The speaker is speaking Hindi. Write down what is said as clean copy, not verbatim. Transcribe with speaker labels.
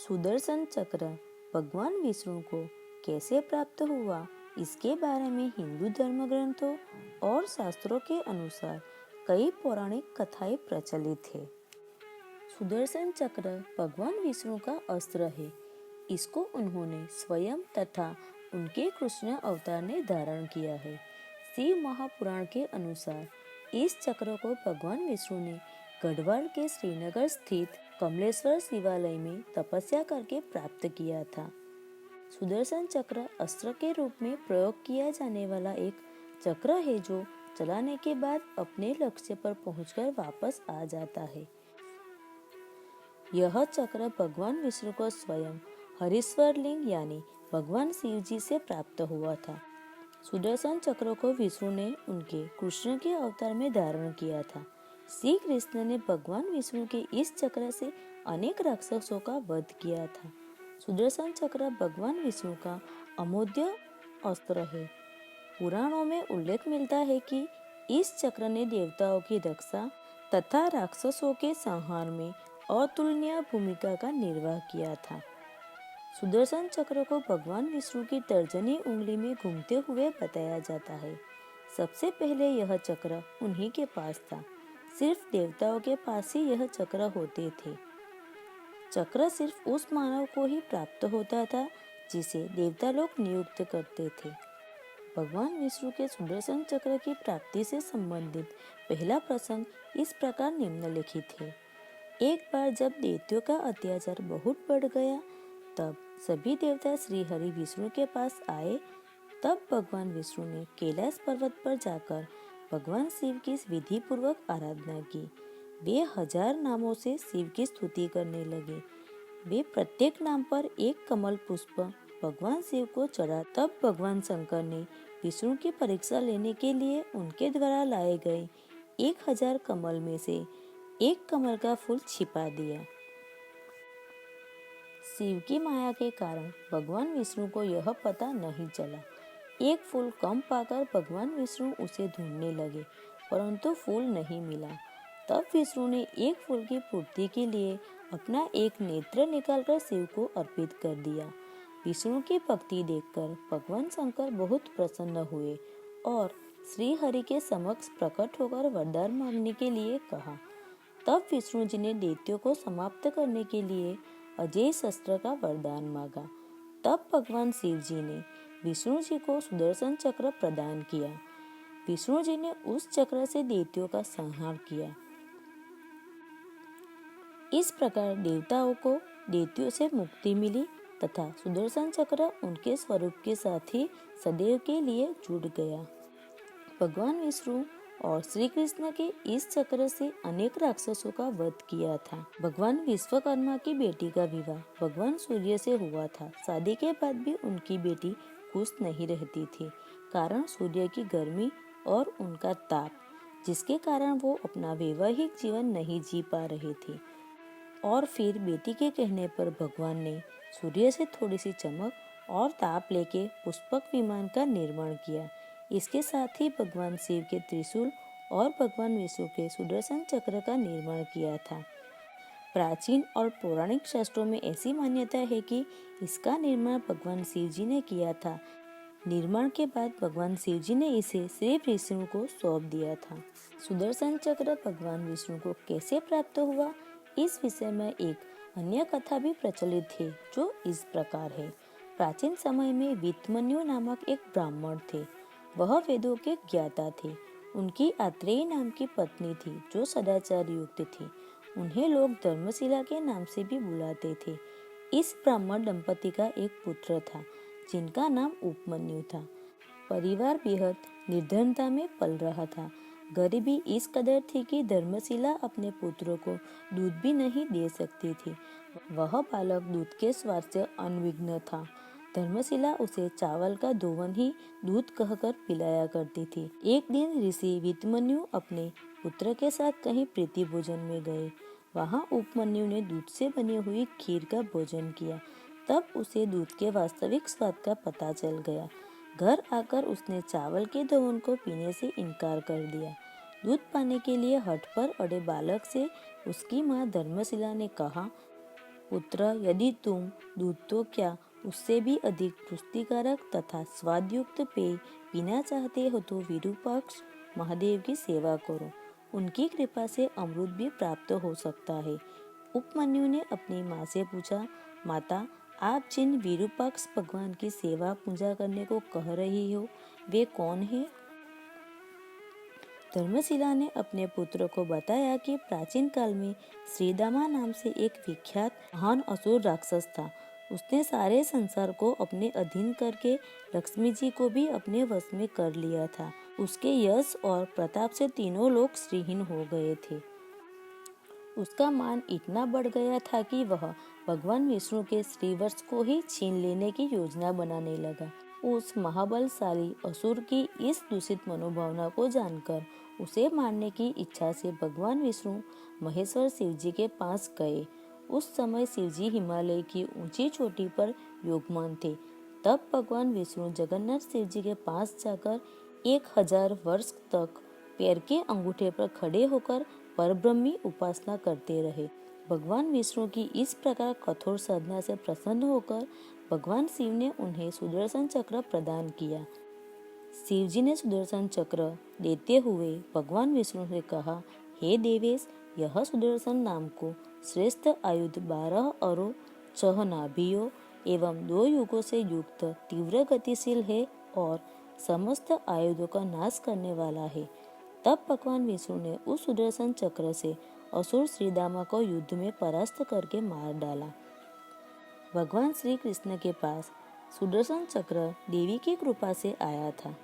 Speaker 1: सुदर्शन चक्र भगवान विष्णु को कैसे प्राप्त हुआ, इसके बारे में हिंदू धर्म ग्रंथों और शास्त्रों के अनुसार कई पौराणिक कथाएं प्रचलित है। सुदर्शन चक्र भगवान विष्णु का अस्त्र है। इसको उन्होंने स्वयं तथा उनके कृष्ण अवतार ने धारण किया है। शिव महापुराण के अनुसार इस चक्र को भगवान विष्णु ने गढ़वाल के श्रीनगर स्थित कमलेश्वर शिवालय में तपस्या करके प्राप्त किया था। सुदर्शन चक्र अस्त्र के रूप में प्रयोग किया जाने वाला एक चक्र है जो चलाने के बाद अपने लक्ष्य पर पहुंचकर वापस आ जाता है। यह चक्र भगवान विष्णु को स्वयं हरीश्वर लिंग यानी भगवान शिव जी से प्राप्त हुआ था। सुदर्शन चक्र को विष्णु ने उनके कृष्ण के अवतार में धारण किया था। श्री कृष्ण ने भगवान विष्णु के इस चक्र से अनेक राक्षसों का वध किया था। सुदर्शन चक्र भगवान विष्णु का अमोघ अस्त्र है। पुराणों में उल्लेख मिलता है कि इस चक्र ने देवताओं की रक्षा तथा राक्षसों के संहार में अतुलनीय भूमिका का निर्वाह किया था। सुदर्शन चक्र को भगवान विष्णु की तर्जनी उंगली में घूमते हुए बताया जाता है। सबसे पहले यह चक्र उन्हीं के पास था। सिर्फ देवताओं के पास ही यह चक्र होते थे। चक्र सिर्फ उस मानव को ही प्राप्त होता था जिसे देवता लोग नियुक्त करते थे। भगवान विष्णु के सुदर्शन चक्र की प्राप्ति से संबंधित पहला प्रसंग इस प्रकार निम्नलिखित है। एक बार जब दैत्यों का अत्याचार बहुत बढ़ गया, तब सभी देवता श्री हरि विष्णु के पास आए। तब भगवान विष्णु ने कैलाश पर्वत पर जाकर भगवान शिव की विधि पूर्वक आराधना की। वे 1000 नामों से शिव की स्तुति करने लगे। वे प्रत्येक नाम पर एक कमल पुष्प भगवान शिव को चढ़ा। तब भगवान शंकर ने विष्णु की परीक्षा लेने के लिए उनके द्वारा लाए गए 1000 कमल में से एक कमल का फूल छिपा दिया। शिव की माया के कारण भगवान विष्णु को यह पता नहीं चला। एक फूल कम पाकर भगवान विष्णु उसे ढूंढने लगे, परंतु फूल नहीं मिला। तब विष्णु ने एक फूल की पूर्ति के लिए अपना एक नेत्र निकालकर शिव को अर्पित कर दिया। विष्णु की भक्ति देखकर भगवान शंकर बहुत प्रसन्न हुए और श्री हरि के समक्ष प्रकट होकर वरदान मांगने के लिए कहा। तब विष्णु जी ने दैत्यों को समाप्त करने के लिए अजय शस्त्र का वरदान मांगा। तब भगवान शिव जी ने विष्णु जी को सुदर्शन चक्र प्रदान किया। विष्णु जी ने उस चक्र से दैत्यों का संहार किया। इस प्रकार देवताओं को दैत्यों से मुक्ति मिली तथा सुदर्शन चक्र उनके स्वरूप के साथ ही सदैव के लिए जुड़ गया। भगवान विष्णु और श्री कृष्ण के इस चक्र से अनेक राक्षसों का वध किया था। भगवान विश्वकर्मा की बेटी का विवाह भगवान सूर्य से हुआ था। शादी के बाद भी उनकी बेटी खुश नहीं रहती थी, कारण सूर्य की गर्मी और उनका ताप, जिसके कारण वो अपना वैवाहिक जीवन नहीं जी पा रहे थे। और फिर बेटी के कहने पर भगवान ने सूर्य से थोड़ी सी चमक और ताप लेके पुष्पक विमान का निर्माण किया। इसके साथ ही भगवान शिव के त्रिशूल और भगवान विष्णु के सुदर्शन चक्र का निर्माण किया था। प्राचीन और पौराणिक शास्त्रों में ऐसी मान्यता है कि इसका निर्माण भगवान शिव जी ने किया था। निर्माण के बाद भगवान शिव जी ने इसे श्री विष्णु को सौंप दिया था। सुदर्शन चक्र भगवान विष्णु को कैसे प्राप्त हुआ, इस विषय में एक अन्य कथा भी प्रचलित है जो इस प्रकार है। प्राचीन समय में वितमन्यु नामक एक ब्राह्मण थे। वह वेदों के ज्ञाता थे। उनकी आत्रेयी नाम की पत्नी थी जो सदाचार युक्त थी। उन्हें लोग धर्मशिला के नाम से भी बुलाते थे। इस ब्राह्मण दंपति का एक पुत्र था जिनका नाम उपमन्यु था। परिवार बेहद निर्धनता में पल रहा था। गरीबी इस कदर थी कि धर्मशिला अपने पुत्रों को दूध भी नहीं दे सकती थी। वह बालक दूध के स्वाद से अनविघ्न था। धर्मशिला उसे चावल का दोवन ही दूध कहकर पिलाया करती थी। एक दिन ऋषि वितमन्यु अपने पुत्र के साथ कहीं प्रीति भोजन में गए। वहां उपमन्यु ने दूध से बनी हुई खीर का भोजन किया। तब उसे दूध के वास्तविक स्वाद का पता चल गया। घर आकर उसने चावल के दोवन को पीने से इनकार कर दिया। दूध पाने के लिए हठ पर अड़े बालक से उसकी माँ धर्मशिला ने कहा, पुत्र, यदि तुम दूध तो क्या उससे भी अधिक पुष्टिकारक तथा स्वादयुक्त पेय पीना चाहते हो तो विरूपाक्ष महादेव की सेवा करो। उनकी कृपा से अमृत भी प्राप्त हो सकता है। उपमन्यु ने अपनी माँ से पूछा, माता, आप जिन विरूपाक्ष भगवान की सेवा पूजा करने को कह रही हो वे कौन है? धर्मशिला ने अपने पुत्र को बताया कि प्राचीन काल में श्रीदामा नाम से एक विख्यात महान असुर राक्षस था। उसने सारे संसार को अपने अधीन करके लक्ष्मी जी को भी अपने वश में कर लिया था। उसके यश और प्रताप से तीनों लोग श्रीहीन हो गए थे। उसका मान इतना बढ़ गया था कि वह भगवान विष्णु के श्रीवत्स को ही छीन लेने की योजना बनाने लगा। उस महाबलशाली असुर की इस दूषित मनोभावना को जानकर उसे मारने की इच्छा से भगवान विष्णु महेश्वर शिव जी के पास गए। उस समय शिव जी हिमालय की ऊंची चोटी पर योगमान थे। तब भगवान विष्णु जगन्नाथ शिव जी के पास जाकर 1000 वर्ष तक पैर के अंगूठे पर खड़े होकर परब्रह्मी उपासना करते रहे। भगवान विष्णु की इस प्रकार कठोर साधना से प्रसन्न होकर भगवान शिव ने उन्हें सुदर्शन चक्र प्रदान किया। शिव जी ने सुदर्शन चक्र देते हुए भगवान विष्णु से कहा, हे देवेश, यह सुदर्शन नाम को श्रेष्ठ आयुध 12 अरों 6 नाभियों एवं 2 युगों से युक्त तीव्र गतिशील है और समस्त आयुधों का नाश करने वाला है। तब भगवान विष्णु ने उस सुदर्शन चक्र से असुर श्रीदामा को युद्ध में परास्त करके मार डाला। भगवान श्री कृष्ण के पास सुदर्शन चक्र देवी की कृपा से आया था।